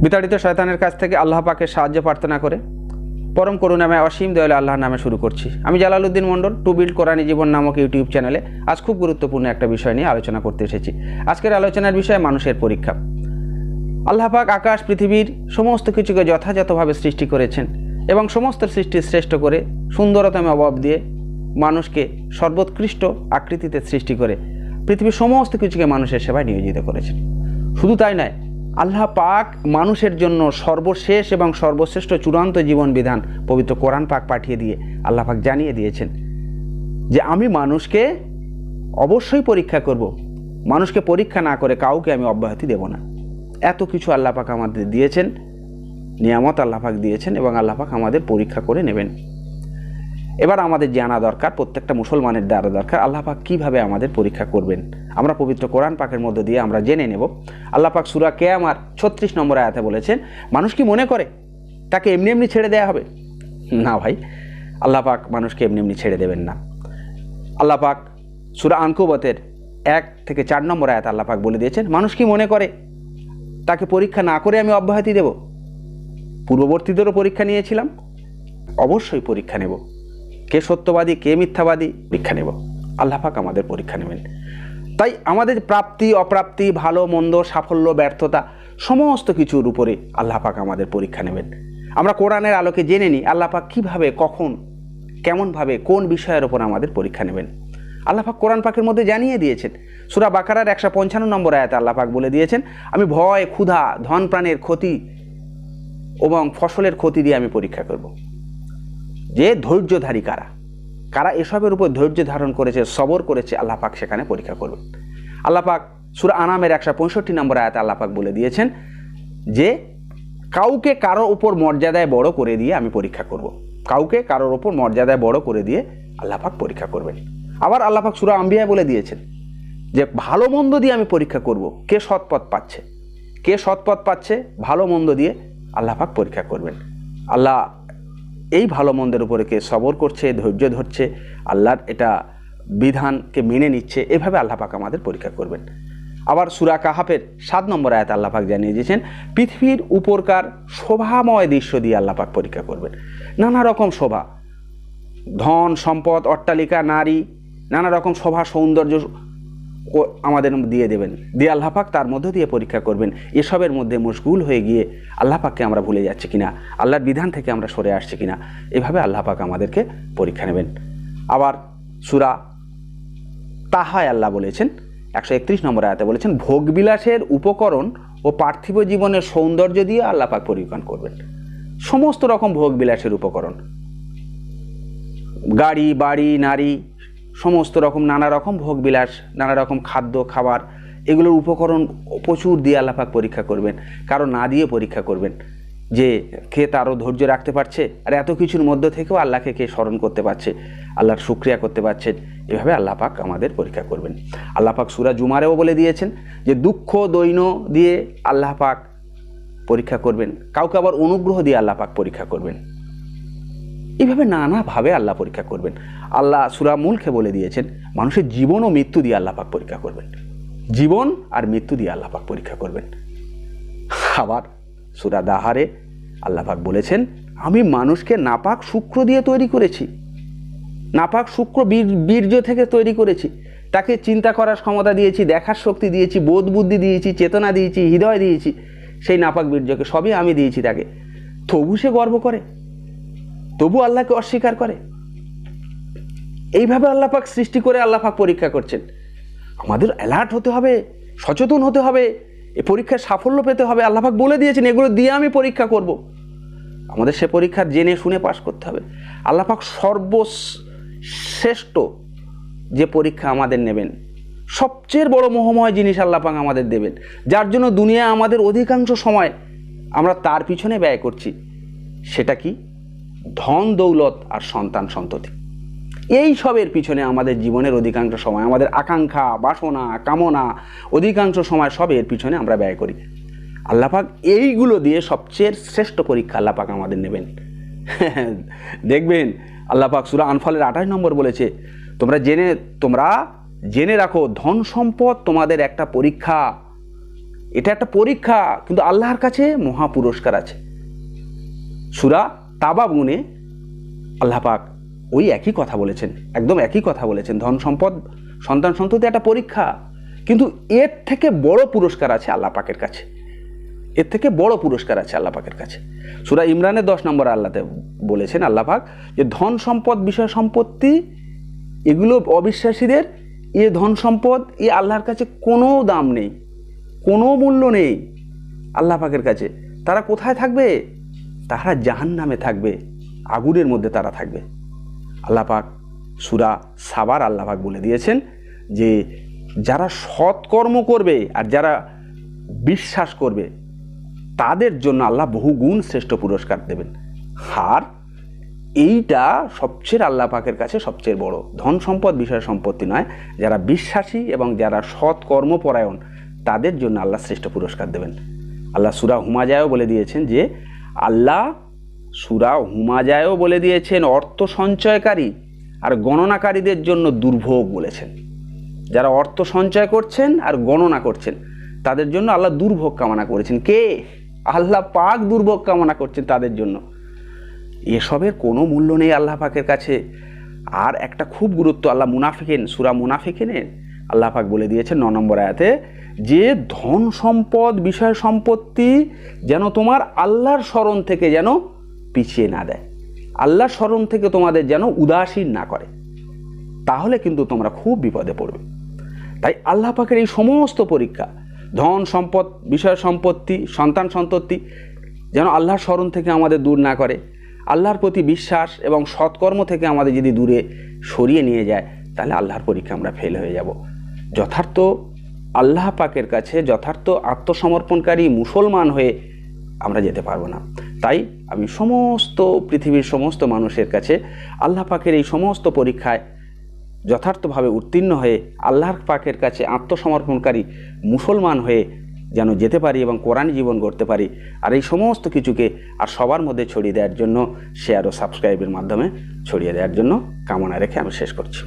বিতাড়িত শয়তানের কাছ থেকে আল্লাহ পাকের সাহায্য প্রার্থনা করে পরম করুণাময় অসীম দয়ালু আল্লাহর নামে শুরু করছি। আমি জালালউদ্দিন মণ্ডল, টু বিল্ড কোরআনী জীবন নামক ইউটিউব চ্যানেলে আজ খুব গুরুত্বপূর্ণ একটা বিষয় নিয়ে আলোচনা করতে এসেছি। আজকের আলোচনার বিষয় মানুষের পরীক্ষা। আল্লাহ পাক আকাশ পৃথিবীর সমস্ত কিছুকে যথাযথভাবে সৃষ্টি করেছেন এবং সমস্ত সৃষ্টি শ্রেষ্ঠ করে সুন্দরতম অভাব দিয়ে মানুষকে সর্বোৎকৃষ্ট আকৃতিতে সৃষ্টি করে পৃথিবীর সমস্ত কিছুকে মানুষের সেবায় নিয়োজিত করেছেন। শুধু তাই নয়, আল্লাহ পাক মানুষের জন্য সর্বশেষ এবং সর্বশ্রেষ্ঠ চূড়ান্ত জীবন বিধান পবিত্র কোরআন পাক পাঠিয়ে দিয়ে আল্লাহ পাক জানিয়ে দিয়েছেন যে আমি মানুষকে অবশ্যই পরীক্ষা করব, মানুষকে পরীক্ষা না করে কাউকে আমি অব্যাহতি দেব না। এত কিছু আল্লাহ পাক আমাদের দিয়েছেন, নিয়ামত আল্লাহ পাক দিয়েছেন এবং আল্লাহ পাক আমাদের পরীক্ষা করে নেবেন। এবার আমাদের জানা দরকার, প্রত্যেকটা মুসলমানের দ্বারা দরকার আল্লাহ পাক কীভাবে আমাদের পরীক্ষা করবেন। আমরা পবিত্র কোরআন পাকের মধ্য দিয়ে আমরা জেনে নেব। আল্লাহ পাক সূরা কিয়ামার 36 নম্বর আয়াতে বলেছেন, মানুষ কি মনে করে তাকে এমনি এমনি ছেড়ে দেওয়া হবে? না ভাই, আল্লাহ পাক মানুষকে এমনি এমনি ছেড়ে দেবেন না। আল্লাহ পাক সূরা আনকাবুতের 1 থেকে 4 নম্বর আয়াতে আল্লাহ পাক বলে দিয়েছেন, মানুষ কি মনে করে তাকে পরীক্ষা না করে আমি অব্যাহতি দেব? পূর্ববর্তীদেরও পরীক্ষা নিয়েছিলাম, অবশ্যই পরীক্ষা নেব। কে সত্যবাদী কে মিথ্যাবাদী পরীক্ষা নেব। আল্লাহ পাক আমাদের পরীক্ষা নেবেন। তাই আমাদের প্রাপ্তি অপ্রাপ্তি, ভালো মন্দ, সাফল্য ব্যর্থতা সমস্ত কিছুর উপরে আল্লাহ পাক আমাদের পরীক্ষা নেবেন। আমরা কোরআনের আলোকে জেনে নিই আল্লাহ পাক কীভাবে, কখন, কেমনভাবে, কোন বিষয়ের ওপর আমাদের পরীক্ষা নেবেন। আল্লাহ পাক কোরআন পাকের মধ্যে জানিয়ে দিয়েছেন। সূরা বাকারার 155 নম্বর আয়াতে আল্লাহ পাক বলে দিয়েছেন, আমি ভয়, ক্ষুধা, ধন প্রাণের ক্ষতি এবং ফসলের ক্ষতি দিয়ে আমি পরীক্ষা করব। যে ধৈর্যধারী কারা কারা এসবের উপর ধৈর্য ধারণ করেছে, সবর করেছে, আল্লাহ পাক সেখানে পরীক্ষা করবেন। আল্লাহ পাক সূরা আনামের 165 নম্বর আয়াতে আল্লাহ পাক বলে দিয়েছেন যে কাউকে কারো উপর মর্যাদায় বড় করে দিয়ে আমি পরীক্ষা করব। কাউকে কারোর উপর মর্যাদায় বড় করে দিয়ে আল্লাহ পাক পরীক্ষা করবেন। আবার আল্লাহ পাক সূরা আম্বিয়ায় বলে দিয়েছেন যে ভালো মন্দ দিয়ে আমি পরীক্ষা করব। কে সৎপথ পাচ্ছে, কে সৎপথ পাচ্ছে, ভালো মন্দ দিয়ে আল্লাহ পাক পরীক্ষা করবেন। আল্লাহ এই ভালো মন্দের উপরে কে সবর করছে, ধৈর্য ধরছে, আল্লাহর এটা বিধানকে মেনে নিচ্ছে, এভাবে আল্লাহ পাক আমাদের পরীক্ষা করবেন। আবার সূরা কাহাফের 7 নম্বর আয়াতে আল্লাহ পাক জানিয়ে দিয়েছেন, পৃথিবীর উপরকার শোভাময় দৃশ্য দিয়ে আল্লাহ পাক পরীক্ষা করবেন। নানা রকম শোভা, ধন সম্পদ, অট্টালিকা, নারী, নানা রকম শোভা সৌন্দর্য আমাদের দিয়ে দেবেন, দিয়ে আল্লাহ পাক তার মধ্য দিয়ে পরীক্ষা করবেন। এসবের মধ্যে মশগুল হয়ে গিয়ে আল্লাহ পাককে আমরা ভুলে যাচ্ছি কিনা, আল্লাহর বিধান থেকে আমরা সরে আসছি কিনা, এভাবে আল্লাহ পাক আমাদেরকে পরীক্ষা নেবেন। আবার সূরা তাহায় আল্লাহ বলেছেন 131 নম্বর আয়াতে বলেছেন, ভোগবিলাসের উপকরণ ও পার্থিব জীবনের সৌন্দর্য দিয়ে আল্লাহ পাক পরীক্ষা করবেন। সমস্ত রকম ভোগবিলাসের উপকরণ, গাড়ি বাড়ি নারী, সমস্ত রকম নানা রকম ভোগবিলাস, নানা রকম খাদ্য খাবার, এগুলোর উপকরণ প্রচুর দিয়ে আল্লাহ পাক পরীক্ষা করবেন। কারো না দিয়ে পরীক্ষা করবেন যে কে তারও ধৈর্য রাখতে পারছে, আর এত কিছুর মধ্য থেকেও আল্লাহকে কে স্মরণ করতে পারছে, আল্লাহর শুকরিয়া করতে পারছে, এভাবে আল্লাহ পাক আমাদের পরীক্ষা করবেন। আল্লাহ পাক সূরা জুমারেও বলে দিয়েছেন যে দুঃখ দৈন্য দিয়ে আল্লাহ পাক পরীক্ষা করবেন, কাউকে আবার অনুগ্রহ দিয়ে আল্লাহ পাক পরীক্ষা করবেন। এইভাবে নানাভাবে আল্লাহ পরীক্ষা করবেন। আল্লাহ সূরা মুলকে বলে দিয়েছেন মানুষের জীবন ও মৃত্যু দিয়ে আল্লাহ পাক পরীক্ষা করবেন। জীবন আর মৃত্যু দিয়ে আল্লাহ পাক পরীক্ষা করবেন। আবার সূরা দাহারে আল্লাহ পাক বলেছেন, আমি মানুষকে নাপাক শুক্র দিয়ে তৈরি করেছি, নাপাক শুক্র বীর্য থেকে তৈরি করেছি, তাকে চিন্তা করার ক্ষমতা দিয়েছি, দেখার শক্তি দিয়েছি, বোধ বুদ্ধি দিয়েছি, চেতনা দিয়েছি, হৃদয় দিয়েছি, সেই নাপাক বীর্যকে সবই আমি দিয়েছি তাকে। তবু সে গর্ব করে, তবু আল্লাহকে অস্বীকার করে। এইভাবে আল্লাহ পাক সৃষ্টি করে আল্লাহ পাক পরীক্ষা করছেন। আমাদের অ্যালার্ট হতে হবে, সচেতন হতে হবে, এই পরীক্ষায় সাফল্য পেতে হবে। আল্লাহ পাক বলে দিয়েছেন এগুলো দিয়ে আমি পরীক্ষা করব। আমাদের সে পরীক্ষা জেনে শুনে পাশ করতে হবে। আল্লাহ পাক সর্বশ্রেষ্ঠ যে পরীক্ষা আমাদের নেবেন, সবচেয়ে বড় মোহময় জিনিস আল্লাহ পাক আমাদের দেবেন, যার জন্য দুনিয়া আমাদের অধিকাংশ সময় আমরা তার পিছনে ব্যয় করছি। সেটা কি? ধন দৌলত আর সন্তান সন্ততি। এই সবের পিছনে আমাদের জীবনের অধিকাংশ সময়, আমাদের আকাঙ্ক্ষা, বাসনা, কামনা, অধিকাংশ সময় সবের পিছনে আমরা ব্যয় করি। আল্লাহ পাক এইগুলো দিয়ে সবচেয়ে শ্রেষ্ঠ পরীক্ষা আল্লাহ পাক আমাদের নেবেন। দেখবেন আল্লাহ পাক সূরা আনফালের 28 নম্বর বলেছে, তোমরা জেনে রাখো ধন সম্পদ তোমাদের একটা পরীক্ষা। এটা একটা পরীক্ষা, কিন্তু আল্লাহর কাছে মহা পুরস্কার আছে। সূরা তাবাগুনে আল্লাহ পাক ওই একই কথা বলেছেন, একদম একই কথা বলেছেন। ধন সম্পদ, সন্তান সন্ততি একটা পরীক্ষা, কিন্তু এর থেকে বড় পুরস্কার আছে আল্লাহ পাকের কাছে, এর থেকে বড় পুরস্কার আছে আল্লাহ পাকের কাছে। সূরা ইমরানের 10 নম্বর আল্লাহতে বলেছেন আল্লাহ পাক যে ধন সম্পদ, বিষয় সম্পত্তি, এগুলো অবিশ্বাসীদের এ ধন সম্পদ, এ আল্লাহর কাছে কোনো দাম নেই, কোনো মূল্য নেই আল্লাহ পাকের কাছে। তারা কোথায় থাকবে? তারা জাহান্নামে থাকবে, আগুনের মধ্যে তারা থাকবে। আল্লাহ পাক সূরা সাবার আল্লাহ পাক বলে দিয়েছেন যে যারা সৎকর্ম করবে আর যারা বিশ্বাস করবে তাদের জন্য আল্লাহ বহু গুণ শ্রেষ্ঠ পুরস্কার দেবেন। আর এইটা সবচেয়ে আল্লাহ পাকের কাছে সবচেয়ে বড়। ধন সম্পদ, বিষয় সম্পত্তি নয়, যারা বিশ্বাসী এবং যারা সৎ কর্মপরায়ণ তাদের জন্য আল্লাহ শ্রেষ্ঠ পুরস্কার দেবেন। আল্লাহ সূরা হুমাজায়ও বলে দিয়েছেন যে বলে দিয়েছেন অর্থ সঞ্চয়কারী আর গণনাকারীদের জন্য দুর্ভোগ বলেছেন। যারা অর্থ সঞ্চয় করছেন আর গণনা করছেন তাদের জন্য আল্লাহ দুর্ভোগ কামনা করেছেন। কে? আল্লাহ পাক দুর্ভোগ কামনা করছেন তাদের জন্য। এসবের কোনো মূল্য নেই আল্লাহ পাকের কাছে। আর একটা খুব গুরুত্ব, আল্লাহ মুনাফিকিন, সূরা মুনাফিকিনে আল্লাহ পাক বলে দিয়েছেন 9 নম্বর আয়াতে যে ধন সম্পদ, বিষয় সম্পত্তি যেন তোমার আল্লাহর স্মরণ থেকে যেন পিছিয়ে না দেয়, আল্লাহর স্মরণ থেকে তোমাদের যেন উদাসীন না করে, তাহলে কিন্তু তোমরা খুব বিপদে পড়বে। তাই আল্লাহ পাকের এই সমস্ত পরীক্ষা, ধন সম্পদ, বিষয় সম্পত্তি, সন্তান সন্ততি যেন আল্লাহর স্মরণ থেকে আমাদের দূর না করে, আল্লাহর প্রতি বিশ্বাস এবং সৎকর্ম থেকে আমাদের যদি দূরে সরিয়ে নিয়ে যায়, তাহলে আল্লাহর পরীক্ষা আমরা ফেল হয়ে যাব। যথার্থ আল্লাহ পাকের কাছে যথার্থ আত্মসমর্পণকারী মুসলমান হয়ে আমরা যেতে পারবো না। তাই আমি সমস্ত পৃথিবীর সমস্ত মানুষের কাছে আল্লাহ পাকের এই সমস্ত পরীক্ষায় যথার্থভাবে উত্তীর্ণ হয়ে আল্লাহর পাকের কাছে আত্মসমর্পণকারী মুসলমান হয়ে যেন যেতে পারি এবং কোরআনী জীবন গড়তে পারি। আর এই সমস্ত কিছুকে আর সবার মধ্যে ছড়িয়ে দেওয়ার জন্য শেয়ার ও সাবস্ক্রাইবের মাধ্যমে ছড়িয়ে দেওয়ার জন্য কামনা রেখে আমি শেষ করছি।